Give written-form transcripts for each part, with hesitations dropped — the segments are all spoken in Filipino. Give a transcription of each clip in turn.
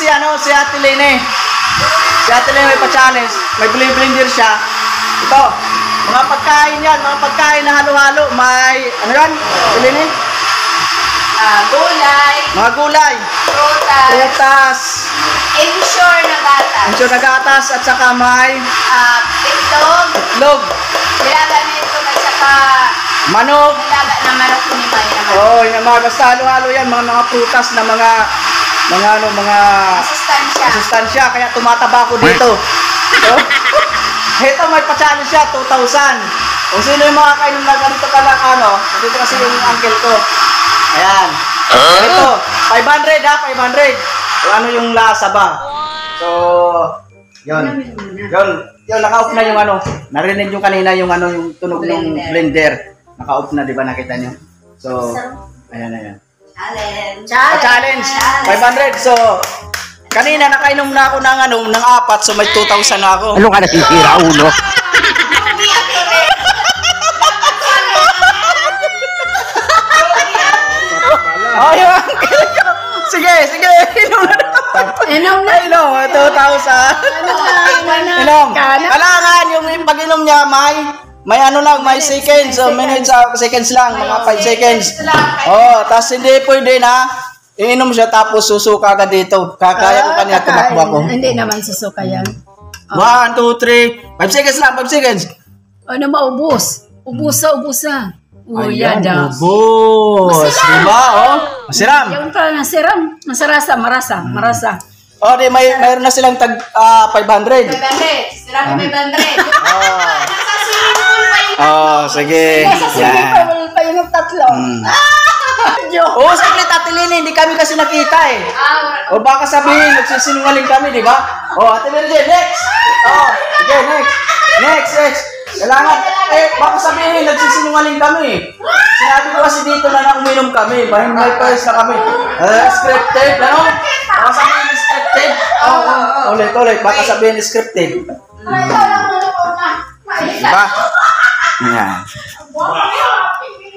si Ate Lene. Si Ate Lene may pa-challenge. May blender siya. Ito, mga pagkain yan. Mga pagkain na halo-halo. May, ano yan? Lene? Gulay. Mga gulay. Prutas. Ensure na gatas. Ensure na gatas. At saka may itlog. Itlog. Nilaga na itlog at saka manok. nilaga na manok ni May naman. Oo, yung mga basta halo-halo yan. Mga prutas na mga masustansya. Kaya tumataba ko dito. So, ito may pa-challenge siya, 2,000. Kung sino yung mga kainom na ganito ka lang, dito kasi yung uncle ko. Ayan. Ito, 500 ha, 500. Kung ano yung lasa ba. So, yun. Yun, naka-off na yung narinig nyo kanina yung yung tunog ng blender. Naka-off na, di ba nakita nyo? So, ayan. Challenge. 500. So, kanina nakainom na ako ng 4, so may 2,000 na ako. Ano ka nasisira, ulo? Ayun. Sige. Inom na. 2,000. Inom. Kailangan yung pag-inom niya may seconds, minutes, seconds lang, mga 5 seconds. Tapos hindi pwede na iinom siya tapos susuka ka dito. Kakaya ko kanina tumakbo ako. Hindi naman susuka yan. 1, 2, 3, 5 seconds lang, 5 seconds. Ano maubos? Ubusa. Ayan, ubos. Diba, masiram. Yung nasiram. Marasa. Di, mayroon na silang tag 500. Siram 500. Sige. Yan. Pa yung 3. Saglit Ate Lene, hindi kami kasi nakita eh. Baka sabihin, nagsisinungaling kami, di ba? Ate Lene, next. Sige, next. Kailangan, baka sabihin, nagsisinungaling kami. Sinabi ko kasi dito na uminom kami. May price na kami. Scripted, Baka sabihin, scripted. Ulit. Baka sabihin, scripted. Diba?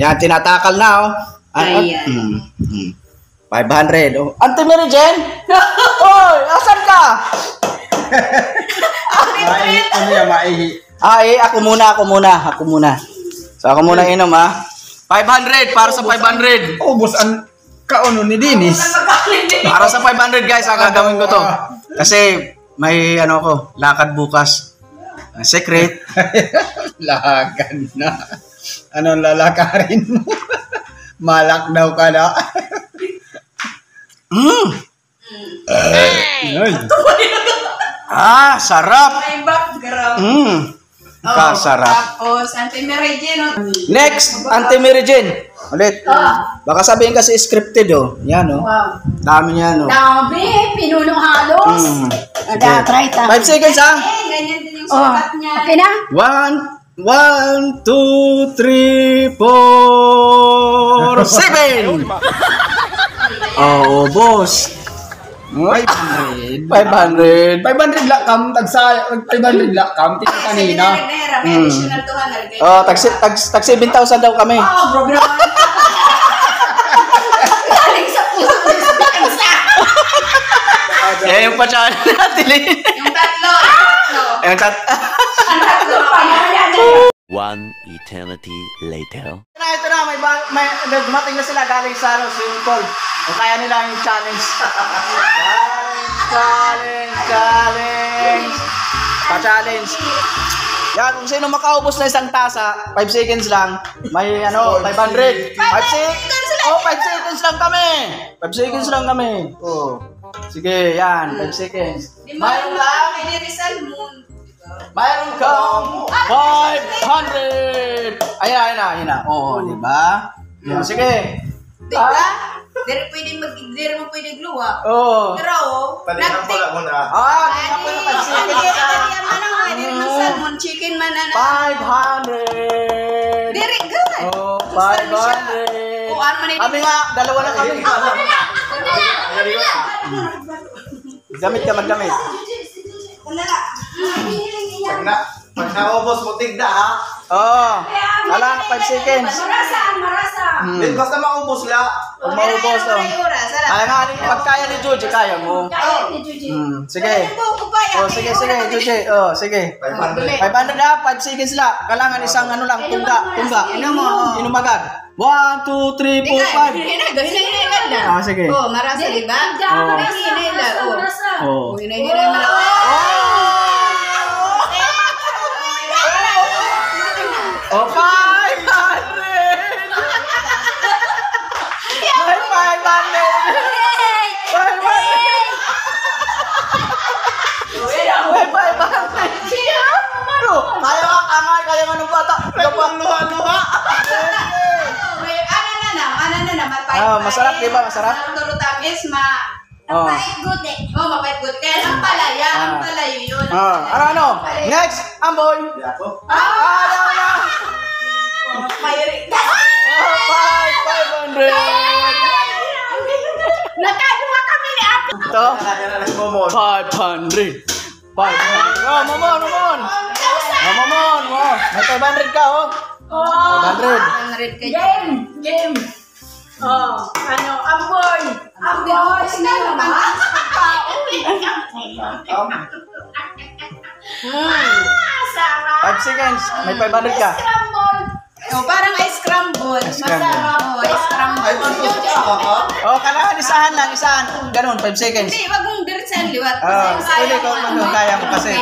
Yan, tinatakal na, 500. Auntie Mary Jane? Asan ka? Ako muna. So, ako muna inom, 500, para sa 500. Ubus ang kauno ni Dinis. Para sa 500, guys, gagawin ko to. Kasi, may lakad bukas. Secret. Lakad na. Anong lalakarin mo? Malak daw ka na. Sarap. May background. Sarap. Tapos, Auntie Mary Jane. Next, Auntie Mary Jane. Ulit. Baka sabihin kasi scripted, Yan, Wow. Dami niya, Dami, pinuno halos. Try ta. 5 seconds, Ganyan din yung sukat niya. Okay na? 1, 2, 3, 4, 7. Boss. 500. 500. 500 lakam, 500 lakam, tingin kanina. May additional 200. Tag 7,000 daw kami. Grabe naman. Galing sa puso. Yung pa-channel natin. Yung tatlo. Yung tatlo. Ang tatlo pa. 1 eternity later. Ito na, may dumating na sila galing sa swimming pool. O kaya nila yung challenge. Challenge. Pa-challenge. Yan, kung sino makaubos na isang tasa, 5 seconds lang, may 500. 5 seconds lang. 5 seconds lang kami. 5 seconds lang kami. Sige, yan, 5 seconds. Mayroon lang. Mayroon kang 500! Ayan na. Di ba? Sige. Diba? Hindi mo pwede gluwa. Pero, Palihan pala mo na. Diri man salmon chicken man 500! Diri good. 500! Kami nga, dalawa na kami. Gamit. Wala. Pag naubos mo, tigda ha. Oo. Wala na 5 seconds. Marasa. Basta maubos la. Kung maubos to. Kaya nga, pag kaya ni Juji, kaya mo. Kaya ni Juji. Sige. Sige, Juji. Sige. 500 na, 5 seconds lang. Kailangan isang ano lang, tungga. Inom agad. 1, 2, 3, 4, 5. Hinay-hinay na. Sige. Oh, marasa, di ba? Hinay-hinay na. Oh. Hinay-hinay na. Oh, 500! May 500! Kaya nga ng bata. Luha-luha. Ano na, Masarap, di ba? Masarap? Tamis, Oh. mapait good. Kaya ang palaya, yun. Ano? Next, Amboy. Ayaw na. 500. Nagkagawa kami ni Apo. Ito. 500. Oh, Momon. May 500 ka, oh. 500. Game. Amboy. Sino ba? 5 seconds. May 500 ka. Parang ice crumble. Masarap. Ice crumble. Oh, kailangan isahan lang, isahan. Ganun, 5 seconds. Hindi, wag mong diretsahan liwat. Pwede ko kung kaya mo kasi.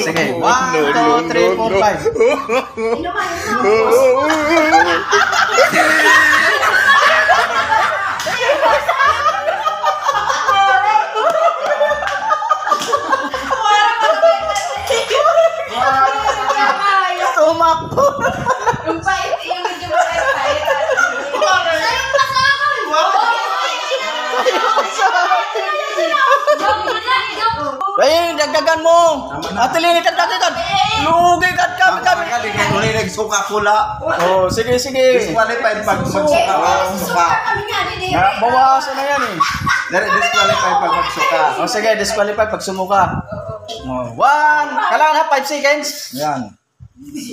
Sige. 1, 2, 3, 4, 5. Tumakbo. Yung pait, yung medyo mapait-pait. Ay, dagdagan mo. Atilini ka. Lugi ka kami. Uli nagsuka pula. Oh, sige. Disqualified pag magsuka ka. Bawasan na yan eh. Disqualified pag magsuka. Oh, sige, disqualify pag sumuka. 1. Kailangan na 5 seconds. Yan. 1.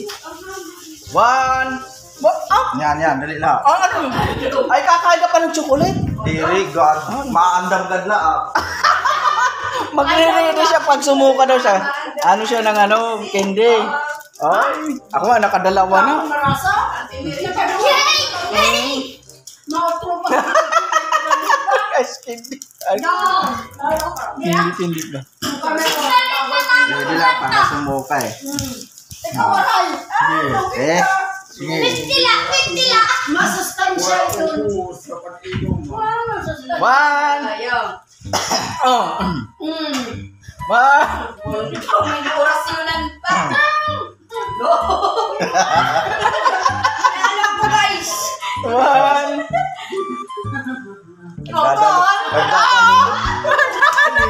Yan, dali lang. Ano? Ay, kakain ka pa ng chocolate. Diri, God. Maandam gad la. Magre-ready siya pag sumuka daw siya. Ano siya ng candy. Ay, ako nga nakadalawa na. Guys, candy. Ay, candy ba? Dili lang para sumuka eh. Sige. Masustansya yun. 1. Ayaw. Oh. 1. May orasyonan pa. Alam ko guys. 1.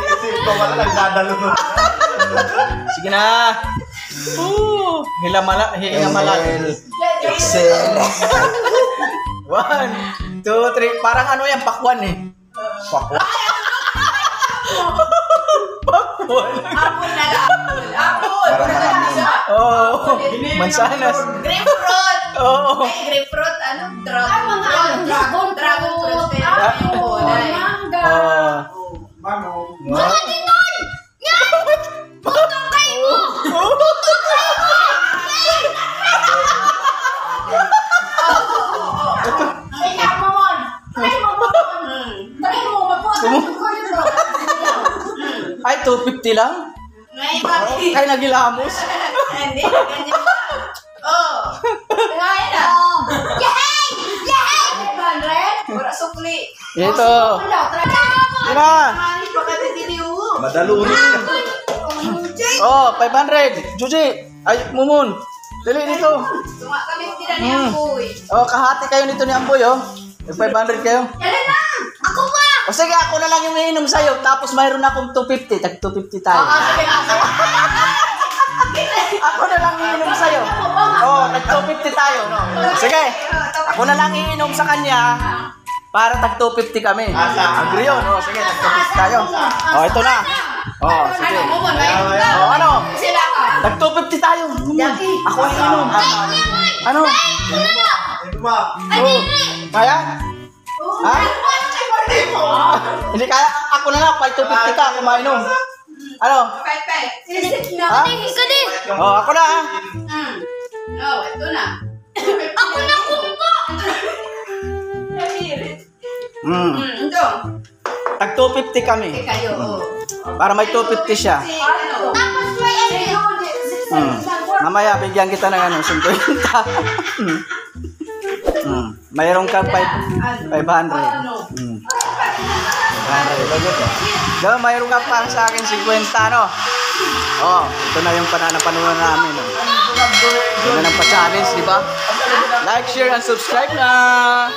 Isip ko wala nagdadalo. Sige na. Hilamala. Excel. 1, 2, 3. Parang ano yan, pakwan eh. Pakwa. Pakwan. Apple na lang. Apple. Parang malamig. Oh, mansanas. Grapefruit. Oh. Grapefruit, ano? Dragon Dragon fruit. fruit. Apple. Mangga. Mga tinoy! Yan! Tutong kayo mo! Ikaw, Mamon! Try mo, magpuan ko yun, bro. Ay, 250 lang? May bakit? Kaya nagilamos. Hindi, ganyan ba? Oh. Ngayon na. Yehey! Yehey! 500? Wala sukli. Ito. Wala, try mo. Diba? Mali pa ka titiliw. Madalunis ka. Oh, 500. Juji. Ay, Mumun. Dali dito. Tunga kami tira ni Amboy. Oh, kahati kayo nito ni Amboy, oh. May 500 kayo. Dali na! Ako ba? O sige, ako na lang yung iinom sa'yo. Tapos mayroon akong 250. Tag 250 tayo. Ako na lang iinom sa'yo. Oh, tag 250 tayo, no? Sige. Ako na lang iinom sa kanya. Para tag 250 kami. Agree yun, no? Sige, tag 250 tayo. Oh, ito na. Oh, sige. Ano, Momon, mainom ka. Oh, ano? Sila ka. Tag 250 tayo. Ako ay inom. Ano? Oh. Kaya? Ha? Hindi kaya. Ako na lang. 250 ka. Ako mainom. Ano? Pet. Ha? Oh, ako na ha. No, ito na. Ako na kumpa. Ito. Tag 250 kami. Kayo, Para may 250 siya. Ano? Tapos may ano. Mamaya, bigyan kita ng ano, 50. Mayroong ka 500. Diba, mayroong ka para sa akin 50, no? Oh, ito na yung pananapanunan namin. No? Ito na ng pa-challenge, di ba? Like, share, and subscribe na!